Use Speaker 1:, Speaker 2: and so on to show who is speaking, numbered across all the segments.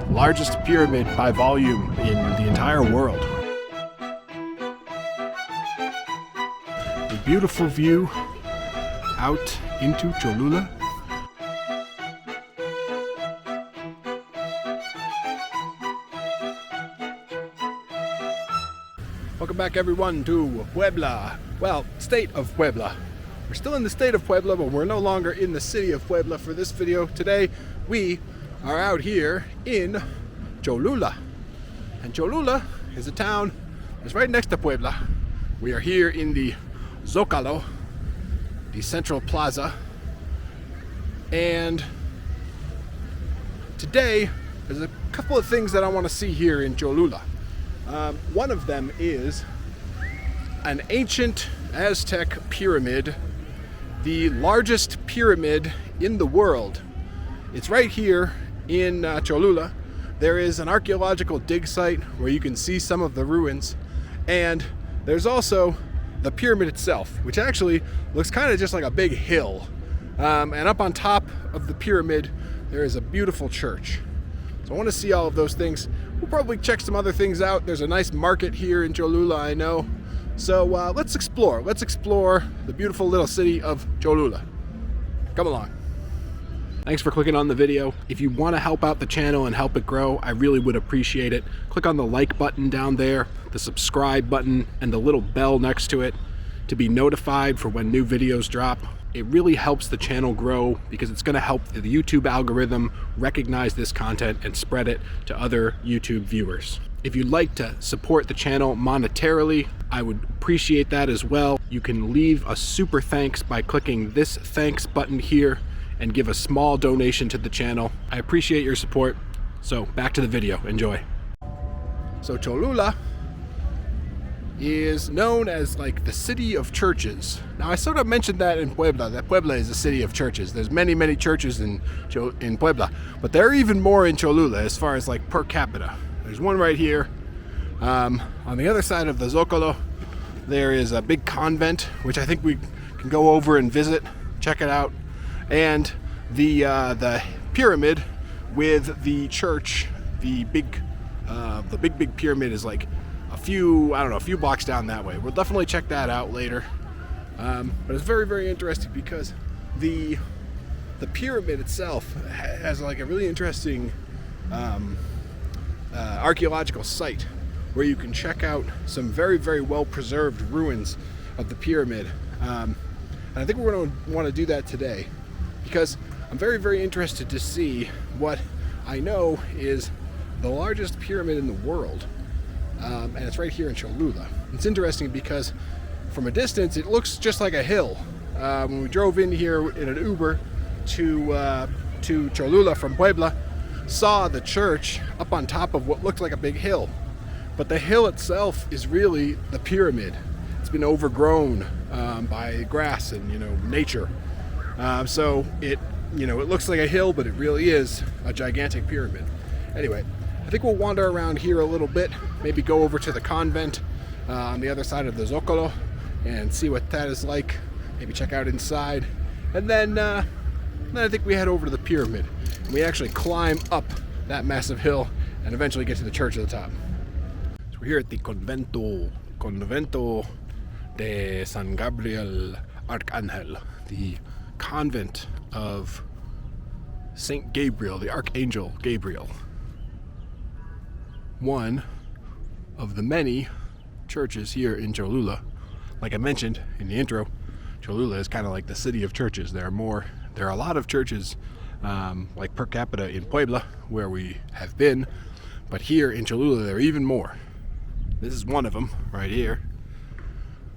Speaker 1: largest pyramid by volume in the entire world. A beautiful view out into Cholula. Welcome back everyone to Puebla. Well, state of Puebla. We're still in the state of Puebla, but we're no longer in the city of Puebla for this video. Today, we are out here in Cholula. And Cholula is a town that's right next to Puebla. We are here in the Zócalo, the central plaza. And today, there's a couple of things that I want to see here in Cholula. One of them is an ancient Aztec pyramid, the largest pyramid in the world. It's right here in Cholula. There is an archaeological dig site where you can see some of the ruins, and there's also the pyramid itself, which actually looks kind of just like a big hill. And up on top of the pyramid, there is a beautiful church. So I want to see all of those things. We'll probably check some other things out. There's a nice market here in Cholula, I know. So let's explore. Let's explore the beautiful little city of Cholula. Come along. Thanks for clicking on the video. If you want to help out the channel and help it grow, I really would appreciate it. Click on the like button down there, the subscribe button, and the little bell next to it to be notified for when new videos drop. It really helps the channel grow because it's going to help the YouTube algorithm recognize this content and spread it to other YouTube viewers. If you'd like to support the channel monetarily, I would appreciate that as well. You can leave a super thanks by clicking this thanks button here and give a small donation to the channel. I appreciate your support. So back to the video, enjoy. So Cholula is known as like the city of churches. Now I sort of mentioned that in Puebla, that Puebla is a city of churches. There's many churches in Puebla, but there are even more in Cholula as far as like per capita. There's one right here. On the other side of the Zócalo, there is a big convent, which I think we can go over and visit, check it out. And the pyramid with the church, the big pyramid is like a few blocks down that way. We'll definitely check that out later. But it's very interesting because the pyramid itself has like a really interesting archaeological site where you can check out some very well preserved ruins of the pyramid. And I think we're going to want to do that today because I'm very interested to see what I know is the largest pyramid in the world. And it's right here in Cholula. It's interesting because from a distance it looks just like a hill. When we drove in here in an Uber to Cholula from Puebla, saw the church up on top of what looked like a big hill. But the hill itself is really the pyramid. It's been overgrown by grass and nature. So it looks like a hill, but it really is a gigantic pyramid. Anyway, I think we'll wander around here a little bit, maybe go over to the convent on the other side of the Zócalo and see what that is like, maybe check out inside, and then I think we head over to the pyramid and we actually climb up that massive hill and eventually get to the church at the top. So we're here at the Convento de San Gabriel Arcángel, the convent of Saint Gabriel, the Archangel Gabriel. One of the many churches here in Cholula. Like I mentioned in the intro, Cholula is kind of like the city of churches. There are a lot of churches like per capita in Puebla where we have been, but here in Cholula there are even more. This is one of them right here.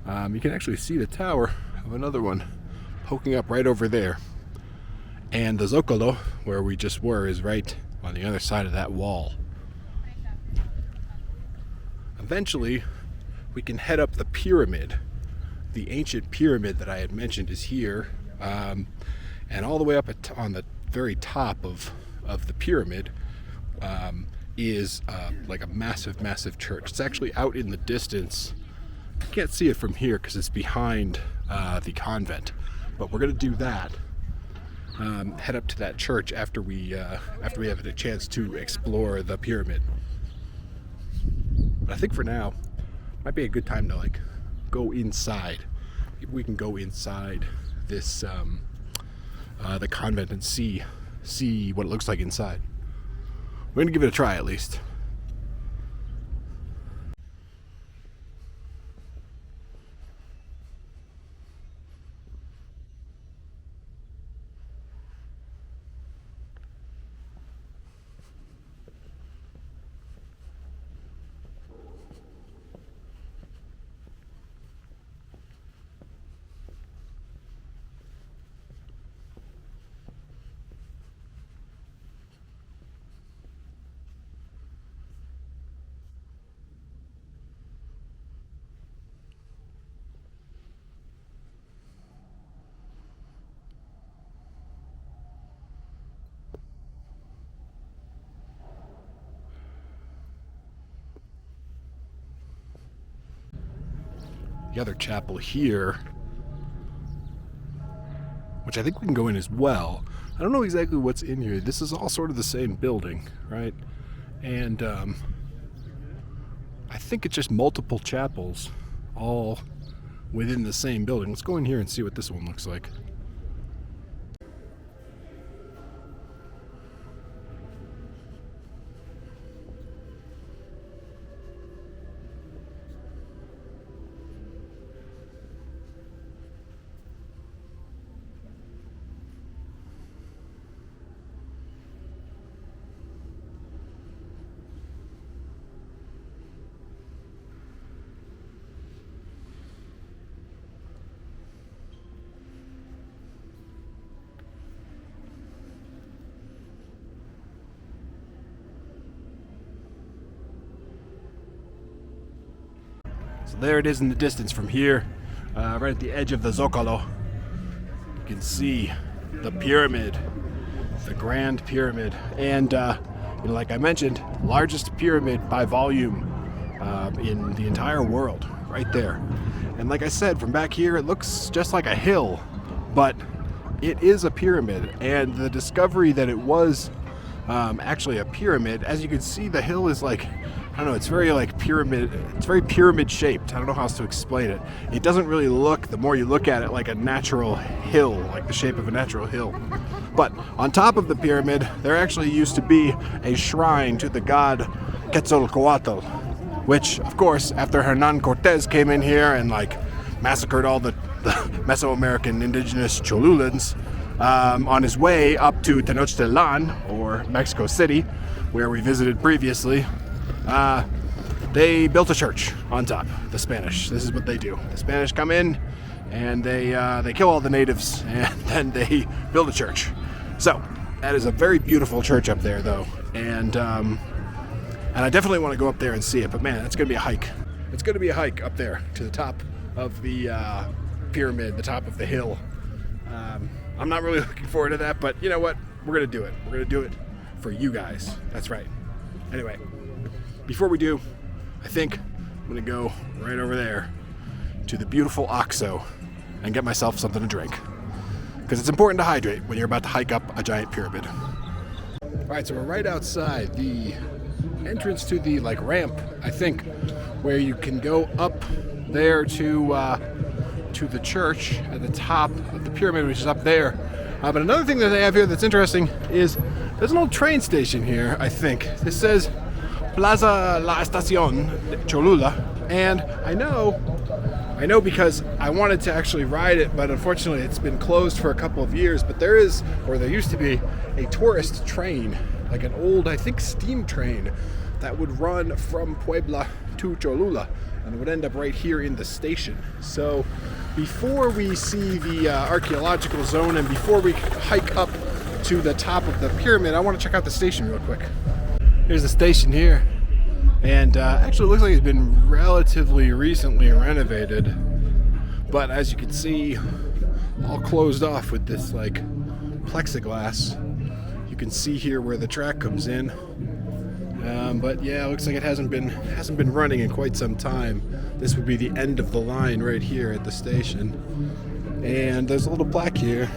Speaker 1: You can actually see the tower of another one poking up right over there. And the Zócalo, where we just were, is right on the other side of that wall. Eventually, we can head up the pyramid. The ancient pyramid that I had mentioned is here. And all the way up on the very top of the pyramid is like a massive church. It's actually out in the distance. You can't see it from here because it's behind the convent. But we're going to do that. head up to that church after we have a chance to explore the pyramid. But I think for now, might be a good time to like go inside. Maybe we can go inside this the convent and see what it looks like inside. We're gonna give it a try at least. The other chapel here, which I think we can go in as well. I don't know exactly what's in here. This is all sort of the same building, right? And I think it's just multiple chapels all within the same building. Let's go in here and see what this one looks like. So there it is in the distance from here, right at the edge of the Zocalo. You can see the pyramid, the Grand Pyramid, and like I mentioned, largest pyramid by volume in the entire world, right there. And like I said, from back here, it looks just like a hill, but it is a pyramid. And the discovery that it was actually a pyramid, as you can see, the hill is like, I don't know, it's very like pyramid, it's very pyramid shaped. I don't know how else to explain it. It doesn't really look, the more you look at it, like a natural hill, like the shape of a natural hill. But on top of the pyramid, there actually used to be a shrine to the god Quetzalcoatl, which, of course, after Hernan Cortez came in here and like massacred all the Mesoamerican indigenous Cholulans on his way up to Tenochtitlan, or Mexico City, where we visited previously, they built a church on top. The Spanish. This is what they do. The Spanish come in and they kill all the natives and then they build a church. So that is a very beautiful church up there, though, and I definitely want to go up there and see it. But man, it's gonna be a hike. It's gonna be a hike up there to the top of the pyramid, the top of the hill. I'm not really looking forward to that, but you know what? We're gonna do it. We're gonna do it for you guys. That's right. Anyway, before we do, I think I'm gonna go right over there to the beautiful Oxo and get myself something to drink, because it's important to hydrate when you're about to hike up a giant pyramid. All right, so we're right outside the entrance to the ramp, I think, where you can go up there to the church at the top of the pyramid, which is up there. But another thing that they have here that's interesting is there's an old train station here, I think. This says Plaza La Estación de Cholula, and I know because I wanted to actually ride it, but unfortunately it's been closed for a couple of years. But there used to be a tourist train, like an old, I think, steam train that would run from Puebla to Cholula, and it would end up right here in the station. So before we see the archaeological zone and before we hike up to the top of the pyramid, I want to check out the station real quick. Here's the station here, and actually it looks like it's been relatively recently renovated, but as you can see, all closed off with this plexiglass. You can see here where the track comes in. But yeah, it looks like it hasn't been running in quite some time. This would be the end of the line right here at the station. And there's a little plaque here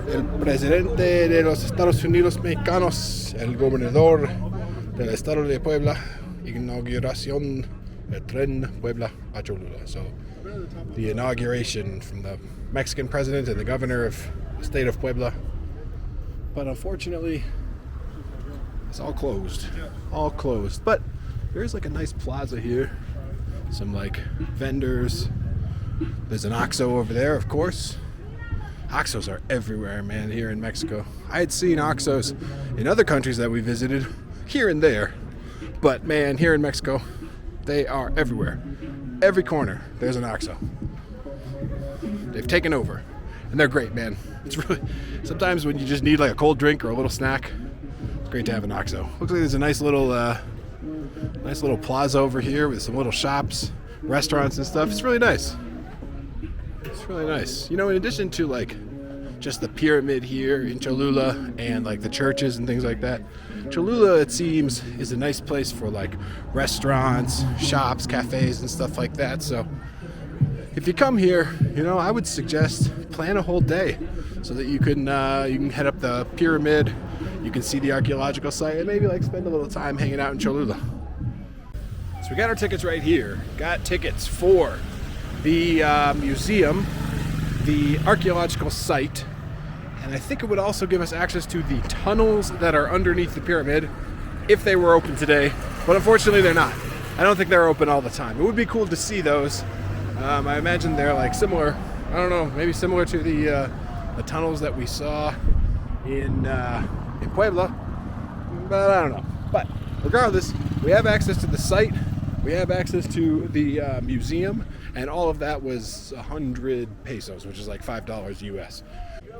Speaker 1: el presidente de los Estados Unidos mexicanos, el gobernador del estado de Puebla, inauguración del tren Puebla a Cholula. So the inauguration from the Mexican president and the governor of the state of Puebla. But unfortunately, it's all closed. All closed. But there's like a nice plaza here. Some like vendors. There's an Oxxo over there, of course. Oxxos are everywhere, man, here in Mexico. I had seen Oxxos in other countries that we visited, here and there. But man, here in Mexico, they are everywhere. Every corner, there's an Oxxo. They've taken over. And they're great, man. It's really, sometimes when you just need like a cold drink or a little snack, it's great to have an Oxxo. Looks like there's a nice little plaza over here with some little shops, restaurants and stuff. It's really nice. It's really nice. You know, in addition to like just the pyramid here in Cholula and like the churches and things like that, Cholula, it seems, is a nice place for like restaurants, shops, cafes and stuff like that. So if you come here, you know, I would suggest plan a whole day so that you can head up the pyramid, you can see the archaeological site, and maybe like spend a little time hanging out in Cholula. So we got our tickets right here. Got tickets for the museum, the archaeological site, and I think it would also give us access to the tunnels that are underneath the pyramid if they were open today, but unfortunately they're not. I don't think they're open all the time. It would be cool to see those. I imagine they're like similar, I don't know, maybe similar to the tunnels that we saw in Puebla, but I don't know. But regardless, we have access to the site, we have access to the museum, and all of that was 100 pesos, which is like $5 US.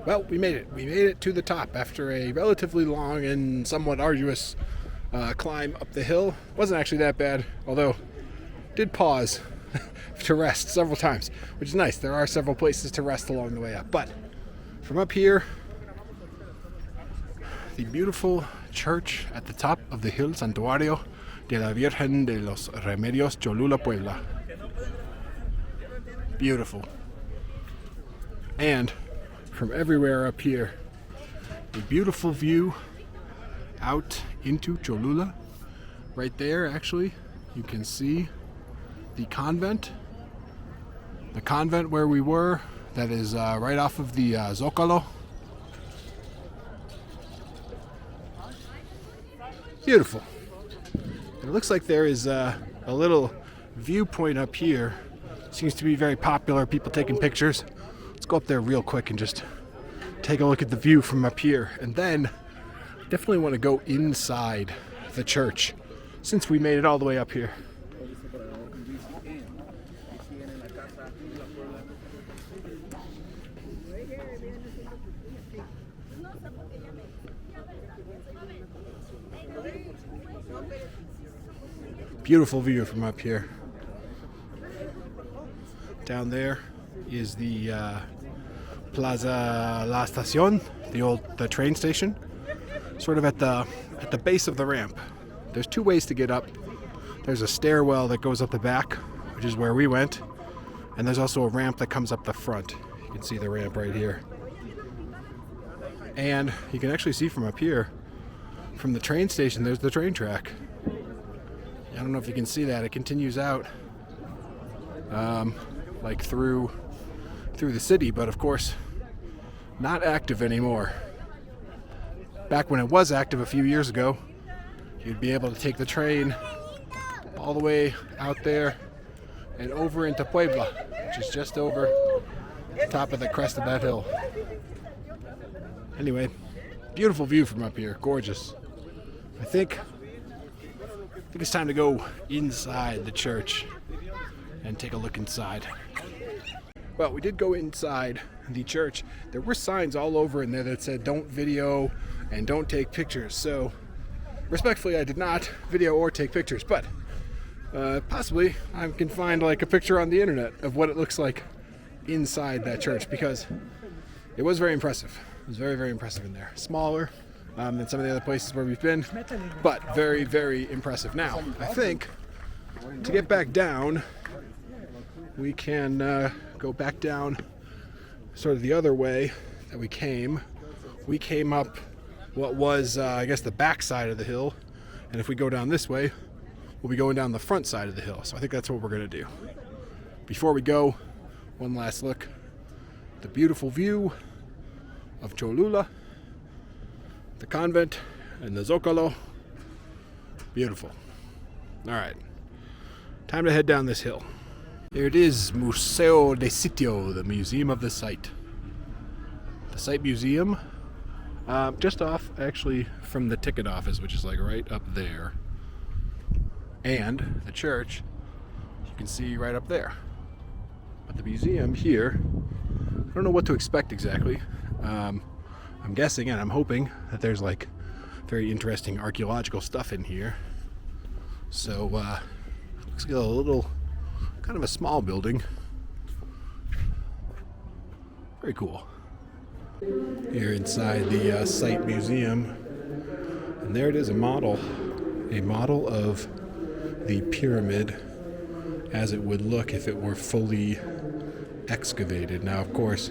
Speaker 1: Well, we made it. We made it to the top after a relatively long and somewhat arduous climb up the hill. Wasn't actually that bad, although did pause to rest several times, which is nice. There are several places to rest along the way up. But from up here, the beautiful church at the top of the hill, Santuario de la Virgen de los Remedios, Cholula, Puebla. Beautiful. And from everywhere up here, a beautiful view out into Cholula. Right there, actually, you can see the convent where we were. That is right off of the Zócalo. Beautiful. It looks like there is a little viewpoint up here. Seems to be very popular, people taking pictures. Let's go up there real quick and just take a look at the view from up here. And then definitely want to go inside the church since we made it all the way up here. Beautiful view from up here. Down there is the Plaza La Estación, the train station, sort of at the base of the ramp. There's two ways to get up. There's a stairwell that goes up the back, which is where we went, and there's also a ramp that comes up the front. You can see the ramp right here. And you can actually see from up here, from the train station, there's the train track. I don't know if you can see that. It continues out like through the city, but of course not active anymore. Back when it was active a few years ago, you'd be able to take the train all the way out there and over into Puebla, which is just over the top of the crest of that hill. Anyway, beautiful view from up here, gorgeous. I think it's time to go inside the church and take a look inside. Well, we did go inside the church. There were signs all over in there that said don't video and don't take pictures. So respectfully, I did not video or take pictures, but possibly I can find like a picture on the internet of what it looks like inside that church, because it was very impressive. It was very, very impressive in there. Smaller than some of the other places where we've been, but very, very impressive. Now, I think to get back down, we can go back down sort of the other way that we came, we came up what was, I guess, the back side of the hill. And if we go down this way, we'll be going down the front side of the hill. So I think that's what we're going to do. Before we go, one last look. The beautiful view of Cholula, the convent, and the Zocalo. Beautiful. All right. Time to head down this hill. Here it is, Museo de Sitio, the Museum of the Site. The Site Museum, just off, actually, from the ticket office, which is like right up there. And the church, you can see right up there. But the museum here, I don't know what to expect exactly. I'm guessing and I'm hoping that there's like very interesting archaeological stuff in here. So, looks like a little, kind of a small building. Very cool. Here inside the site museum, and there it is, a model of the pyramid as it would look if it were fully excavated. Now, of course,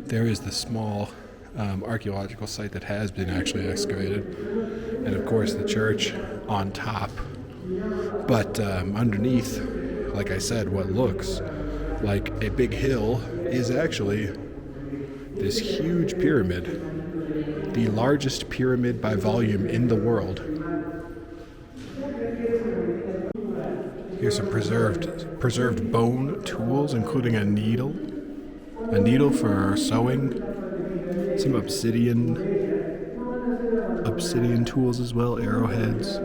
Speaker 1: there is the small archaeological site that has been actually excavated, and of course the church on top. But underneath, like I said, what looks like a big hill is actually this huge pyramid, the largest pyramid by volume in the world. Here's some preserved bone tools, including a needle for sewing, some obsidian tools as well, arrowheads,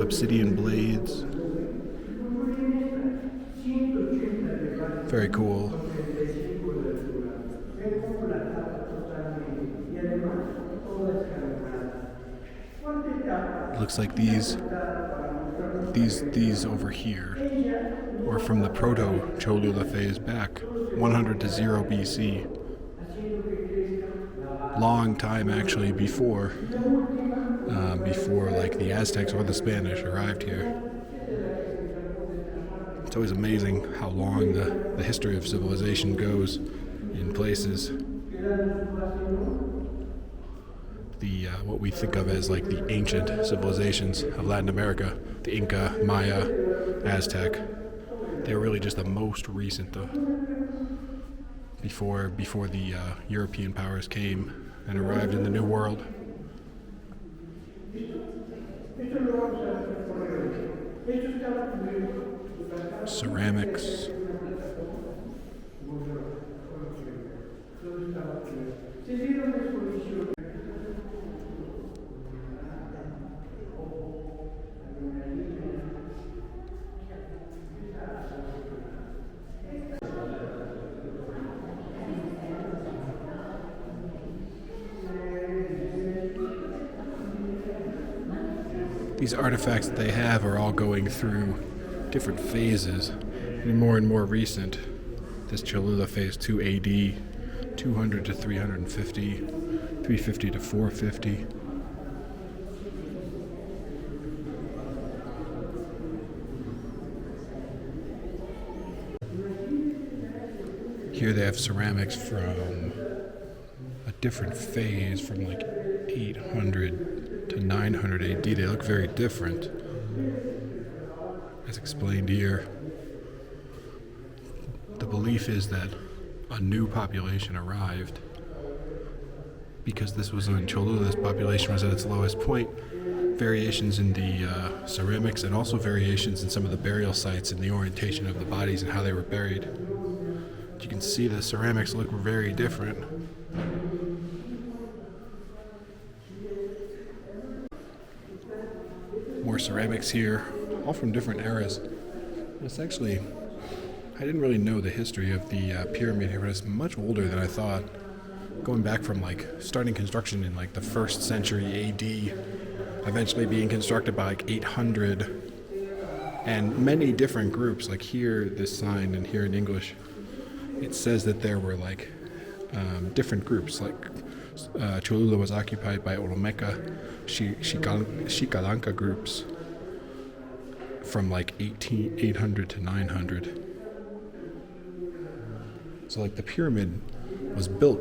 Speaker 1: obsidian blades. Very cool. It looks like these over here were from the proto-Cholula phase back 100 to 0 BC. Long time actually before like the Aztecs or the Spanish arrived here. It's always amazing how long the history of civilization goes in places. The what we think of as like the ancient civilizations of Latin America, the Inca, Maya, Aztec, they were really just the most recent though. Before the European powers came and arrived in the New World. Ceramics. These artifacts that they have are all going through different phases, and more recent. This Cholula phase 2 AD, 200 to 350, 350 to 450. Here they have ceramics from a different phase, from like 800 to 900 AD. They look very different, as explained here. The belief is that a new population arrived because this was in Cholula. This population was at its lowest point. Variations in the ceramics, and also variations in some of the burial sites and the orientation of the bodies and how they were buried. You can see the ceramics look very different. More ceramics here, all from different eras. It's actually, I didn't really know the history of the pyramid here, but it's much older than I thought. Going back from like starting construction in like the 1st century AD, eventually being constructed by like 800, and many different groups. Like here, this sign, and here in English, it says that there were like different groups. Like Cholula was occupied by Olmeca, Xicalanga groups from like 800 to 900. So like the pyramid was built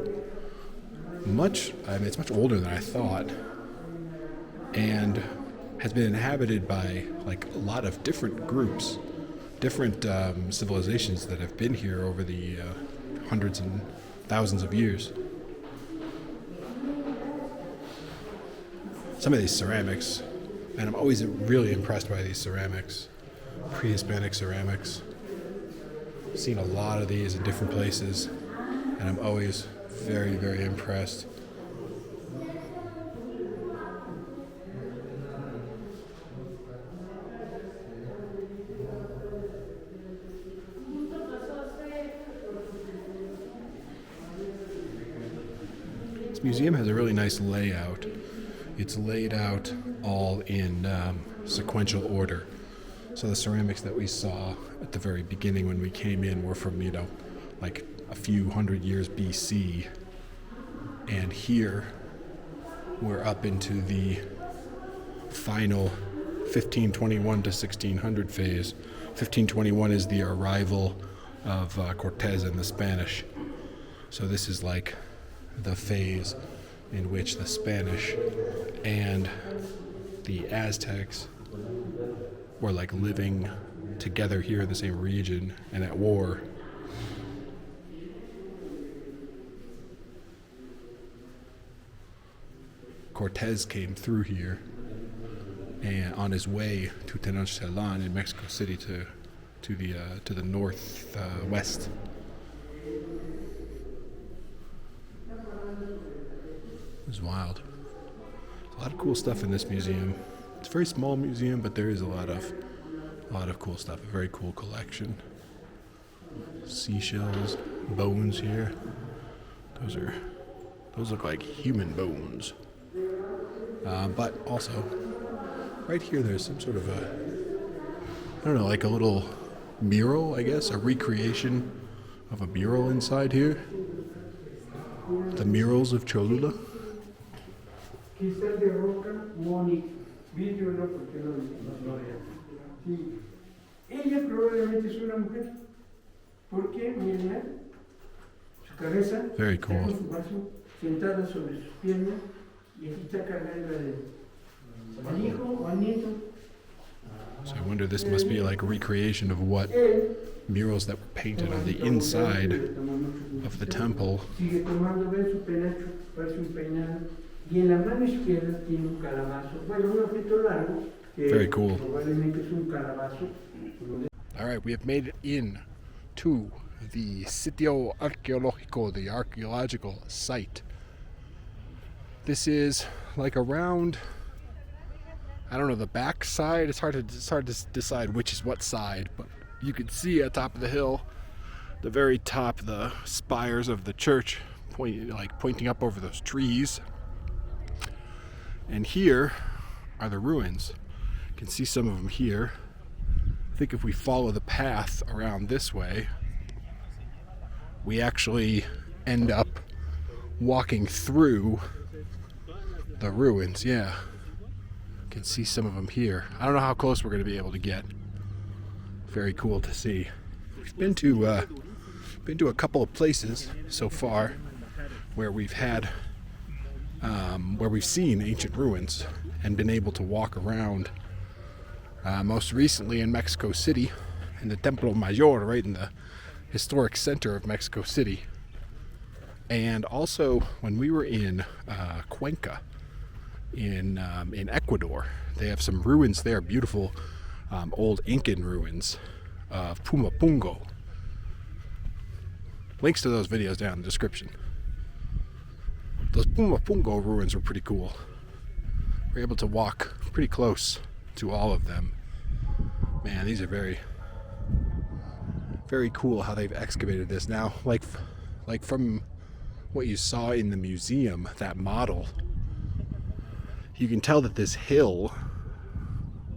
Speaker 1: it's much older than I thought, and has been inhabited by like a lot of different groups, different civilizations that have been here over the hundreds and thousands of years. Some of these ceramics, and I'm always really impressed by these ceramics, pre-Hispanic ceramics. I've seen a lot of these in different places, and I'm always very, very impressed. This museum has a really nice layout. It's laid out all in sequential order. So the ceramics that we saw at the very beginning when we came in were from, like a few hundred years BC. And here we're up into the final 1521 to 1600 phase. 1521 is the arrival of Cortez and the Spanish. So this is like the phase in which the Spanish and the Aztecs were like living together here in the same region and at war. Cortez came through here and on his way to Tenochtitlan in Mexico City to the northwest. It was wild. A lot of cool stuff in this museum. It's a very small museum, but there is a lot of cool stuff. A very cool collection. Seashells, bones here. Those look like human bones. But also, right here, there's some sort of like a little mural, I guess, a recreation of a mural inside here. The murals of Cholula.
Speaker 2: Cristal de roca, mónica, vidrio no, porque no era. Sí. Ella probablemente es una mujer. ¿Por qué? Miren, su cabeza
Speaker 1: Very cool.
Speaker 2: está con su brazo sentada sobre sus piernas y aquí está cargando al hijo o al nieto.
Speaker 1: So I wonder, this must be like a recreation of what murals that were painted on the inside of the temple.
Speaker 2: Sigue tomando, ve su penacho, parece un peinado. Y en la mano izquierda tiene un calabazo. Bueno, un objeto largo.
Speaker 1: Very cool.
Speaker 2: Probablemente es un calabazo.
Speaker 1: All right, we have made it in to the Sitio Arqueológico, the archaeological site. This is like around, I don't know, the back side. It's hard to decide which is what side, but you can see at top of the hill, the very top, the spires of the church pointing up over those trees. And here are the ruins. You can see some of them here. I think if we follow the path around this way, we actually end up walking through the ruins. Yeah, you can see some of them here. I don't know how close we're going to be able to get. Very cool to see. We've been to a couple of places so far where we've seen ancient ruins and been able to walk around. Most recently in Mexico City, in the Templo Mayor, right in the historic center of Mexico City. And also when we were in Cuenca, in Ecuador, they have some ruins there, beautiful old Incan ruins of Pumapungo. Links to those videos down in the description. Those Pumapungo ruins were pretty cool. We're able to walk pretty close to all of them. Man, these are very, very cool how they've excavated this. Now, like from what you saw in the museum, that model, you can tell that this hill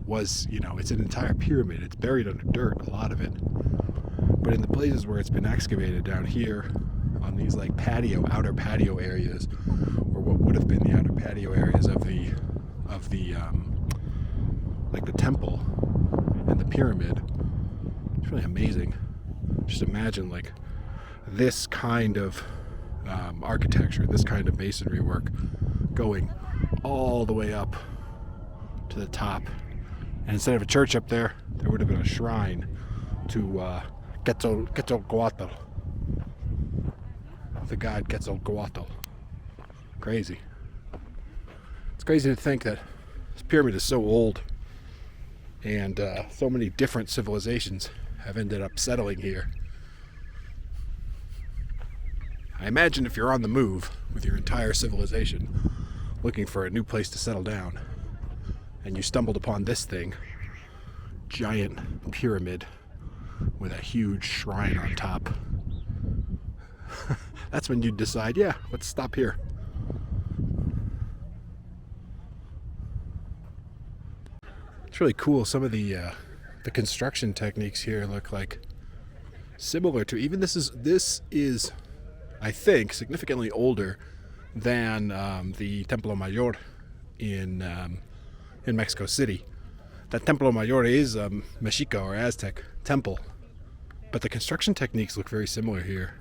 Speaker 1: was, it's an entire pyramid. It's buried under dirt, a lot of it. But in the places where it's been excavated down here, on these like outer patio areas, or what would have been the outer patio areas of the like the temple and the pyramid, it's really amazing. Just imagine like this kind of architecture, this kind of masonry work, going all the way up to the top. And instead of a church up there, there would have been a shrine to Quetzalcoatl, the god Quetzalcoatl. Crazy. It's crazy to think that this pyramid is so old, and so many different civilizations have ended up settling here. I imagine if you're on the move with your entire civilization looking for a new place to settle down, and you stumbled upon this thing, giant pyramid with a huge shrine on top, that's when you'd decide, yeah, let's stop here. It's really cool. Some of the construction techniques here look like similar to, even this is I think significantly older than the Templo Mayor in Mexico City. That Templo Mayor is a Mexica or Aztec temple, but the construction techniques look very similar here.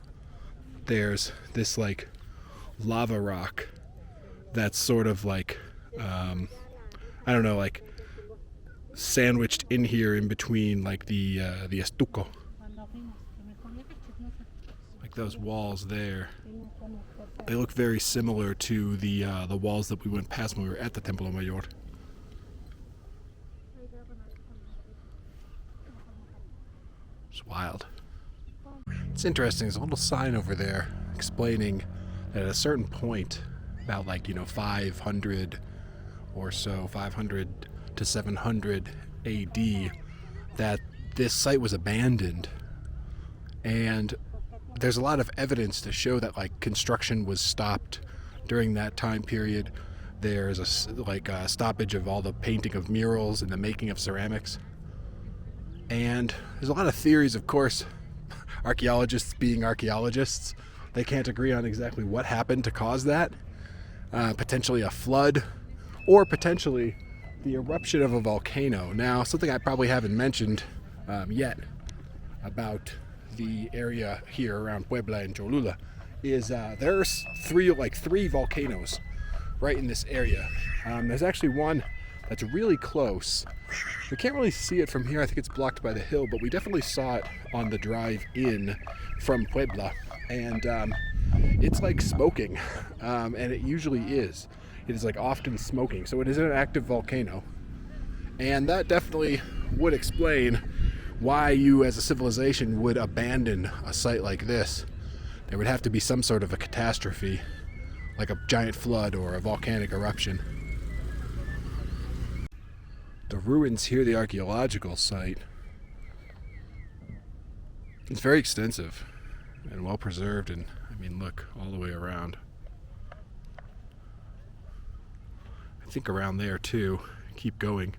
Speaker 1: There's this like lava rock that's sort of like I don't know, like sandwiched in here in between like the estuco. Like those walls there, they look very similar to the walls that we went past when we were at the Templo Mayor. It's wild. It's interesting, there's a little sign over there explaining that at a certain point, about 500 or so, 500 to 700 AD, that this site was abandoned. And there's a lot of evidence to show that construction was stopped during that time period. There's a stoppage of all the painting of murals and the making of ceramics. And there's a lot of theories, of course. Archaeologists being archaeologists, they can't agree on exactly what happened to cause that. Potentially a flood, or potentially the eruption of a volcano. Now, something I probably haven't mentioned yet about the area here around Puebla and Cholula is there's three volcanoes right in this area. There's actually one that's really close. We can't really see it from here. I think it's blocked by the hill, but we definitely saw it on the drive in from Puebla, and it's like smoking, and it usually is. It is often smoking, so it is an active volcano, and that definitely would explain why you as a civilization would abandon a site like this. There would have to be some sort of a catastrophe, like a giant flood or a volcanic eruption. The ruins here, the archaeological site, it's very extensive and well preserved, and look all the way around. I think around there too. Keep going,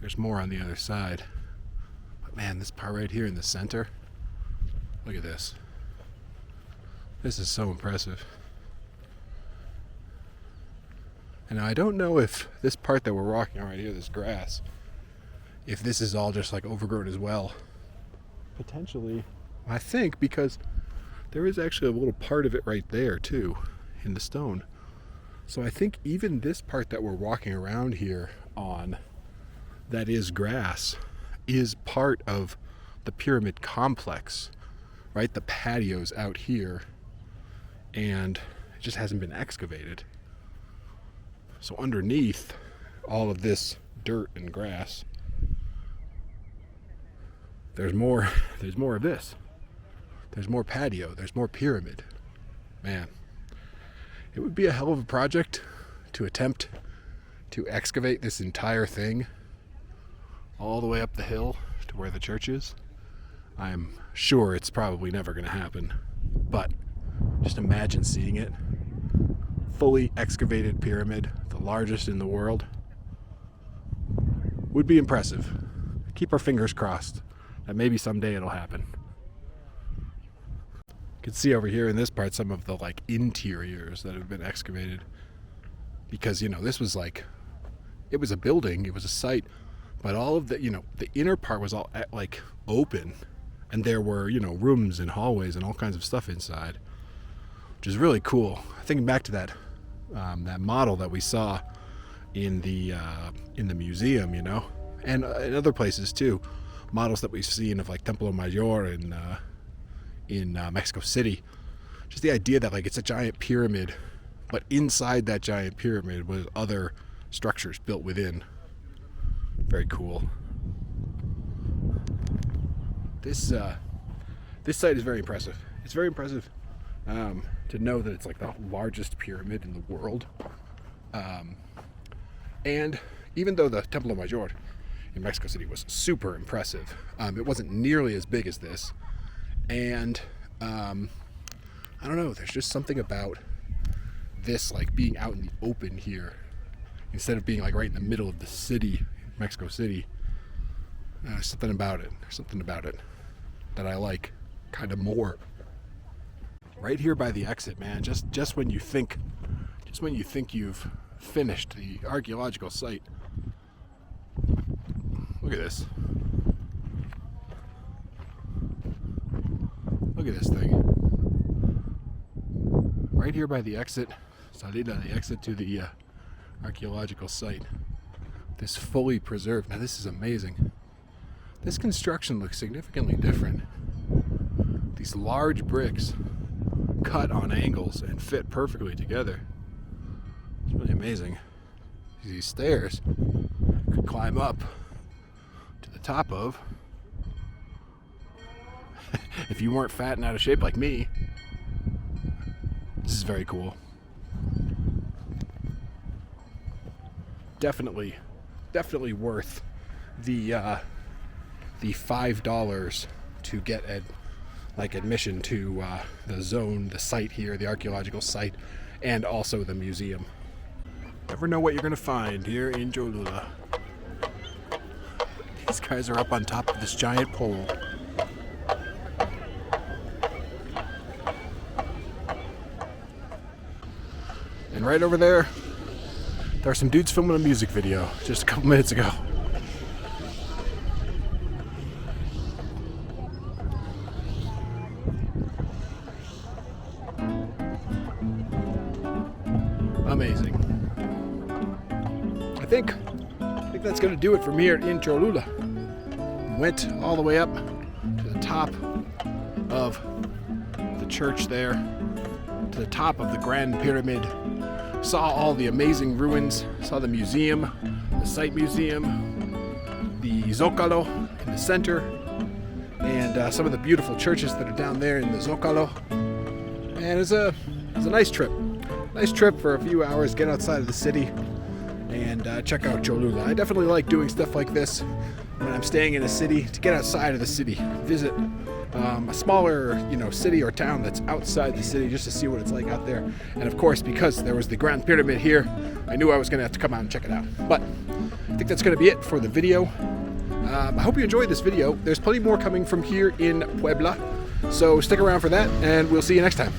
Speaker 1: there's more on the other side. But man, this part right here in the center, look at this. This is so impressive. And I don't know if this part that we're walking on right here, this grass, if this is all just overgrown as well. Potentially, I think, because there is actually a little part of it right there too, in the stone. So I think even this part that we're walking around here on, that is grass, is part of the pyramid complex, right? The patio's out here, and it just hasn't been excavated. So underneath all of this dirt and grass, there's more of this. There's more patio, there's more pyramid. Man, it would be a hell of a project to attempt to excavate this entire thing all the way up the hill to where the church is. I'm sure it's probably never going to happen, but just imagine seeing it. Fully excavated pyramid, the largest in the world, would be impressive. Keep our fingers crossed that maybe someday it'll happen. You can see over here in this part some of the interiors that have been excavated, because this was it was a building, it was a site, but all of the the inner part was all open, and there were rooms and hallways and all kinds of stuff inside. which is really cool. Thinking back to that that model that we saw in the museum, you know, and in other places too, models that we've seen of like Templo Mayor in Mexico City. Just the idea that like it's a giant pyramid, but inside that giant pyramid was other structures built within. Very cool. This site is very impressive. It's very impressive to know that it's like the largest pyramid in the world. And even though the Templo Mayor in Mexico City was super impressive, it wasn't nearly as big as this. And I don't know, there's just something about this like being out in the open here instead of being like right in the middle of the city, Mexico City. There's something about it. There's something about it that I like kind of more. Right here by the exit, man, just when you think you've finished the archaeological site. Look at this. Look at this thing. Right here by the exit, salida, the exit to the archaeological site. This fully preserved. Now this is amazing. This construction looks significantly different. These large bricks cut on angles and fit perfectly together. It's really amazing. These stairs could climb up to the top of if you weren't fat and out of shape like me. This is very cool. Definitely worth the $5 to get admission to the zone, the site here, the archaeological site, and also the museum. Never know what you're gonna find here in Cholula. These guys are up on top of this giant pole. And right over there are some dudes filming a music video just a couple minutes ago. Amazing. I think that's going to do it from here in Cholula. We went all the way up to the top of the church there, to the top of the Grand Pyramid. Saw all the amazing ruins, saw the museum, the site museum, the Zócalo in the center, and some of the beautiful churches that are down there in the Zócalo. And it was a nice trip. Nice trip for a few hours, get outside of the city and check out Cholula. I definitely like doing stuff like this when I'm staying in a city, to get outside of the city, visit a smaller, city or town that's outside the city, just to see what it's like out there. And of course, because there was the Grand Pyramid here, I knew I was going to have to come out and check it out. But I think that's going to be it for the video. I hope you enjoyed this video. There's plenty more coming from here in Puebla, so stick around for that, and we'll see you next time.